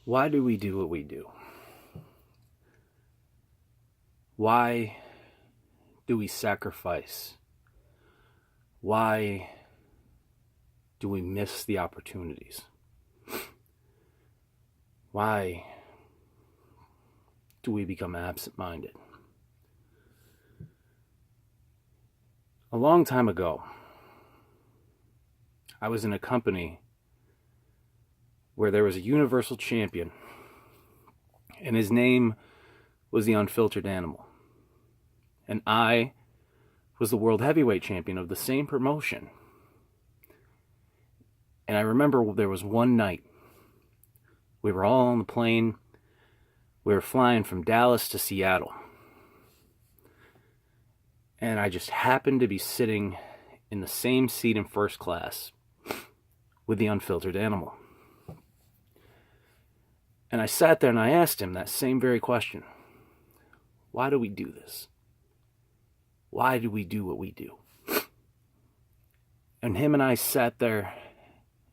Why do we do what we do? Why do we sacrifice? Why do we miss the opportunities? Why do we become absent-minded? A long time ago, I was in a company where there was a universal champion, and his name was the Unfiltered Animal. And I was the world heavyweight champion of the same promotion. And I remember there was one night, we were all on the plane, we were flying from Dallas to Seattle. And I just happened to be sitting in the same seat in first class with the Unfiltered Animal. And I sat there and I asked him that same very question. Why do we do this? Why do we do what we do? And him and I sat there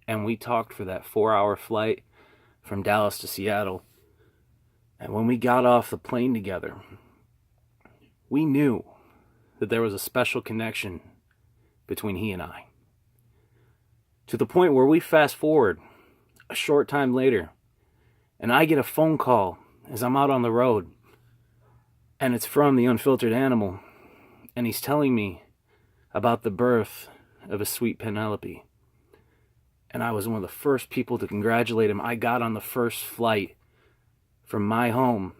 and we talked for that 4-hour flight from Dallas to Seattle. And when we got off the plane together, we knew that there was a special connection between he and I. To the point where we fast forward a short time later, and I get a phone call as I'm out on the road, and it's from the Unfiltered Animal, and he's telling me about the birth of a sweet Penelope. And I was one of the first people to congratulate him. I got on the first flight from my home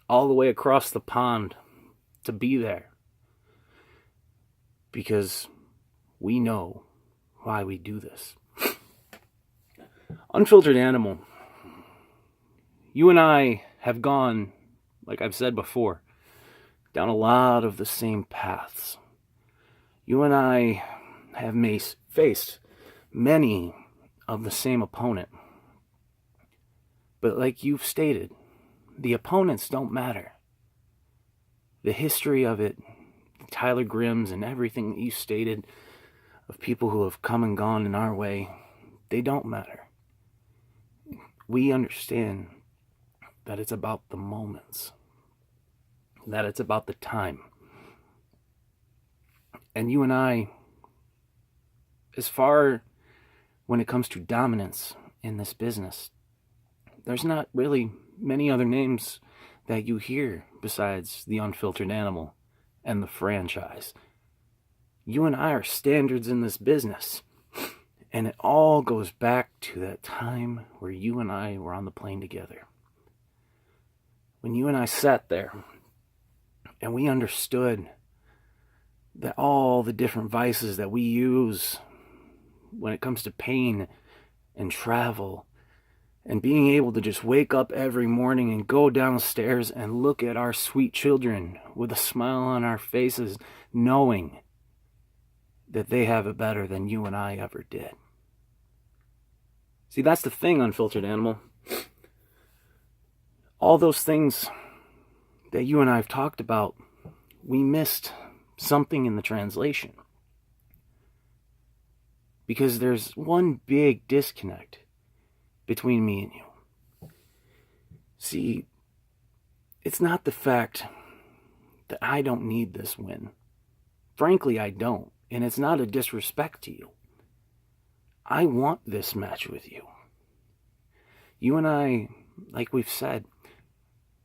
all the way across the pond to be there. Because we know why we do this. Unfiltered Animal. You and I have gone, like I've said before, down a lot of the same paths. You and I have faced many of the same opponent. But like you've stated, the opponents don't matter. The history of it, Tyler Grimm's and everything that you stated of people who have come and gone in our way, they don't matter. We understand that it's about the moments, that it's about the time. And you and I, as far when it comes to dominance in this business, there's not really many other names that you hear besides the Unfiltered Animal and the franchise. You and I are standards in this business. And it all goes back to that time where you and I were on the plane together. When you and I sat there and we understood that all the different vices that we use when it comes to pain and travel and being able to just wake up every morning and go downstairs and look at our sweet children with a smile on our faces, knowing that they have it better than you and I ever did. See, that's the thing, Unfiltered Animal. All those things that you and I have talked about, we missed something in the translation. Because there's one big disconnect between me and you. See, it's not the fact that I don't need this win. Frankly, I don't. And it's not a disrespect to you. I want this match with you. You and I, like we've said,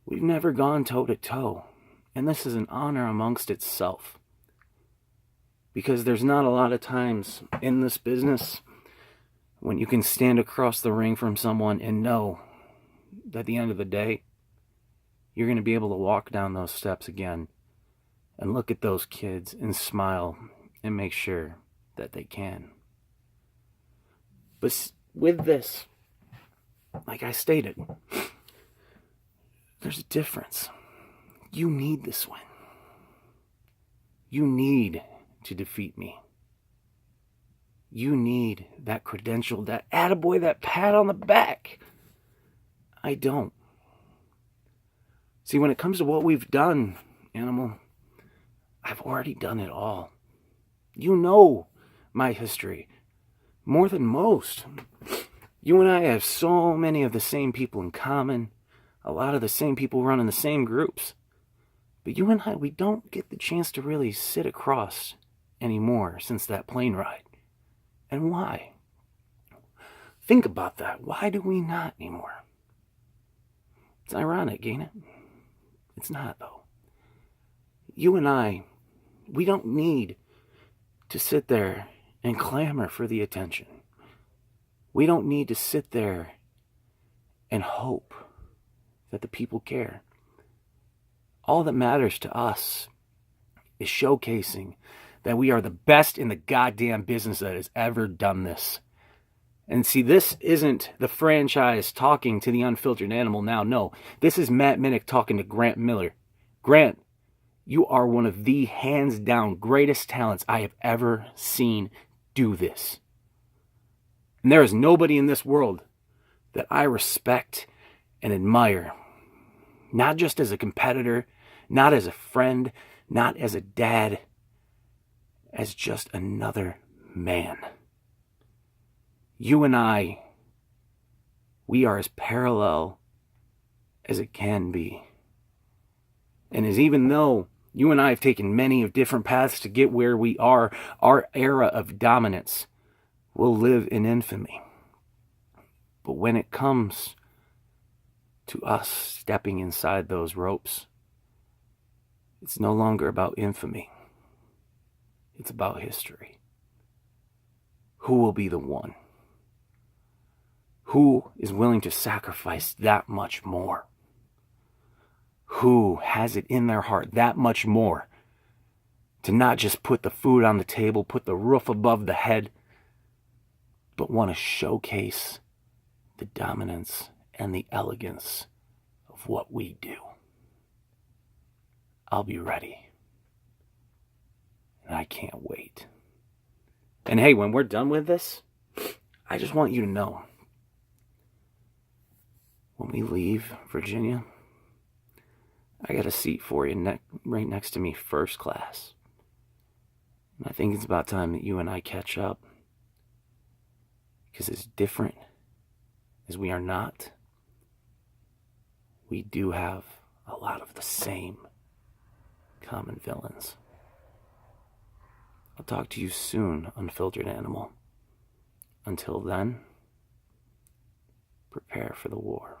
we've never gone toe-to-toe. And this is an honor amongst itself. Because there's not a lot of times in this business when you can stand across the ring from someone and know that at the end of the day, you're going to be able to walk down those steps again and look at those kids and smile and make sure that they can. But with this, like I stated, there's a difference. You need this win. You need to defeat me. You need that credential, that attaboy, that pat on the back. I don't. See, when it comes to what we've done, Animal, I've already done it all. You know my history more than most. You and I have so many of the same people in common, a lot of the same people running the same groups. But you and I, we don't get the chance to really sit across anymore since that plane ride. And why? Think about that. Why do we not anymore? It's ironic, ain't it? It's not, though. You and I, we don't need to sit there and clamor for the attention. We don't need to sit there and hope that the people care. All that matters to us is showcasing that we are the best in the goddamn business that has ever done this. And see, this isn't the franchise talking to the Unfiltered Animal now. No, this is Matt Minnick talking to Grant Miller. Grant, you are one of the hands down greatest talents I have ever seen do this. And there is nobody in this world that I respect and admire. Not just as a competitor, not as a friend, not as a dad, as just another man. You and I, we are as parallel as it can be. And as even though you and I have taken many of different paths to get where we are, our era of dominance will live in infamy. But when it comes to us stepping inside those ropes, it's no longer about infamy. It's about history. Who will be the one? Who is willing to sacrifice that much more? Who has it in their heart that much more to not just put the food on the table, put the roof above the head, but want to showcase the dominance and the elegance of what we do? I'll be ready. And I can't wait. And hey, when we're done with this, I just want you to know, when we leave Virginia, I got a seat for you right next to me, first class. And I think it's about time that you and I catch up. Because as different as we are not, we do have a lot of the same common villains. I'll talk to you soon, Unfiltered Animal. Until then, prepare for the war.